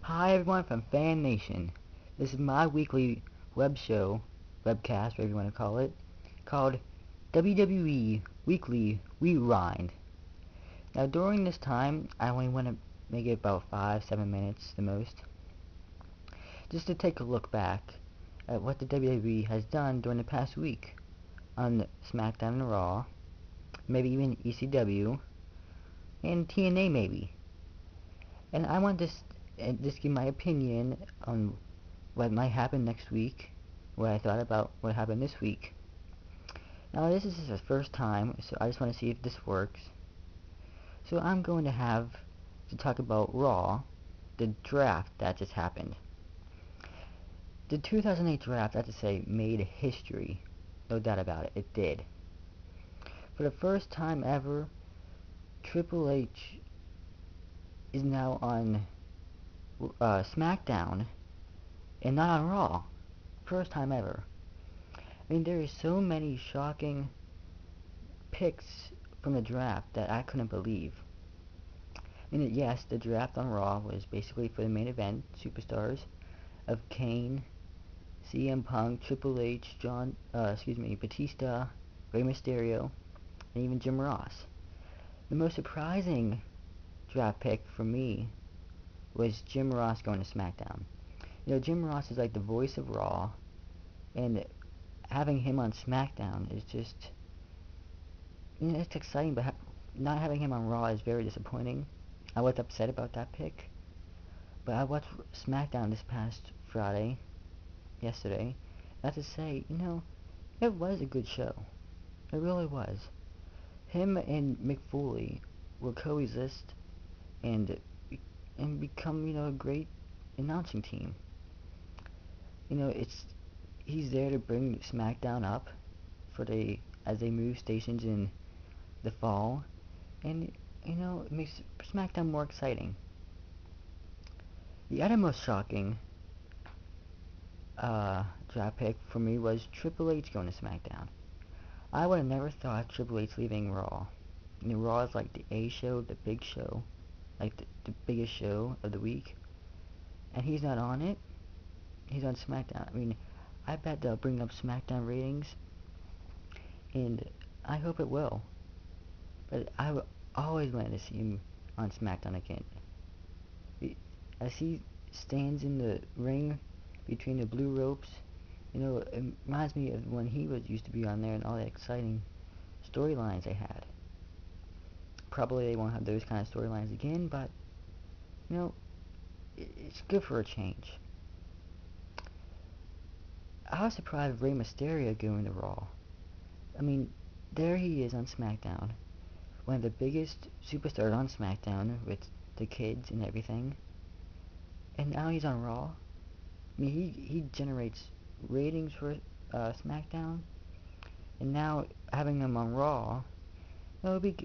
Hi everyone from Fan Nation. This is my weekly webcast, whatever you want to call it, called WWE Weekly Rewind. Now during this time, I only want to make it about 5-7 minutes the most, just to take a look back at what the WWE has done during the past week on SmackDown and Raw, maybe even ECW, and TNA maybe. And I want to just give my opinion on what might happen next week, what I thought about what happened this week. Now this is the first time, so I just want to see if this works. So I'm going to have to talk about Raw, the draft that just happened. The 2008 draft, I have to say, made history. No doubt about it, it did. For the first time ever, Triple H is now on SmackDown and not on Raw. First time ever. I mean, there is so many shocking picks from the draft that I couldn't believe. And yes, the draft on Raw was basically for the main event superstars of Kane, CM Punk, Triple H, Batista, Rey Mysterio, and even Jim Ross. The most surprising draft pick for me was Jim Ross going to SmackDown. You know, Jim Ross is like the voice of Raw, and having him on SmackDown is just, it's exciting, but not having him on Raw is very disappointing. I was upset about that pick, but I watched SmackDown this past yesterday. I have to say, it was a good show. It really was. Him and Mick Foley will coexist and become, a great announcing team. He's there to bring SmackDown up as they move stations in the fall, and it makes SmackDown more exciting. The other most shocking draft pick for me was Triple H going to SmackDown. I would have never thought Triple H leaving Raw. Raw is like the A show, the big show, like the biggest show of the week, and he's not on it. He's on SmackDown. I mean, I bet they'll bring up SmackDown ratings, and I hope it will. But I always wanted to see him on SmackDown again. As he stands in the ring between the blue ropes, it reminds me of when he used to be on there and all the exciting storylines they had. Probably they won't have those kind of storylines again, but it's good for a change. I was surprised with Rey Mysterio going to Raw. I mean, there he is on SmackDown, one of the biggest superstars on SmackDown with the kids and everything, and now he's on Raw. I mean, he generates ratings for SmackDown, and now having him on Raw, it'll be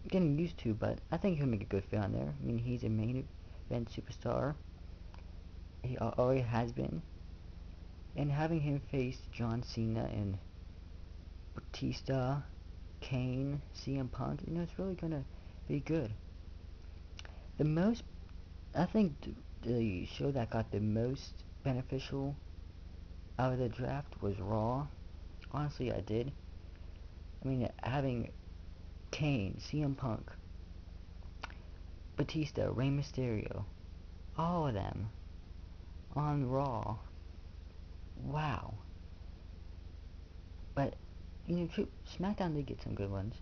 getting used to, but I think he'll make a good fit on there. I mean, he's a main event superstar. He already has been, and having him face John Cena and Batista, Kane, CM Punk, it's really gonna be good. I think the show that got the most beneficial out of the draft was Raw. Honestly, I did. I mean, having Kane, CM Punk, Batista, Rey Mysterio, all of them on Raw. Wow. But, SmackDown did get some good ones.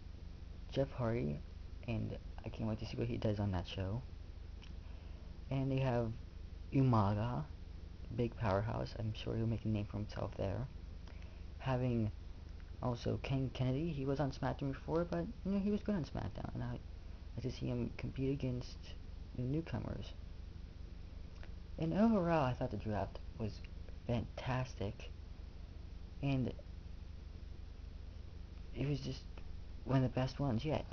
Jeff Hardy, and I can't wait to see what he does on that show. And they have Umaga, big powerhouse. I'm sure he'll make a name for himself there. Having also Ken Kennedy, he was on SmackDown before, but he was good on SmackDown, and I like to see him compete against newcomers. And overall, I thought the draft was fantastic, and it was just one of the best ones yet.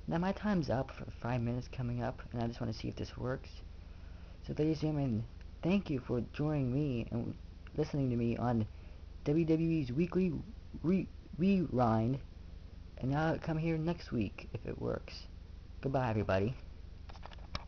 Now my time's up for 5 minutes coming up, and I just want to see if this works. So ladies and gentlemen, thank you for joining me and listening to me on WWE's weekly rewind, and I'll come here next week if it works. Goodbye everybody.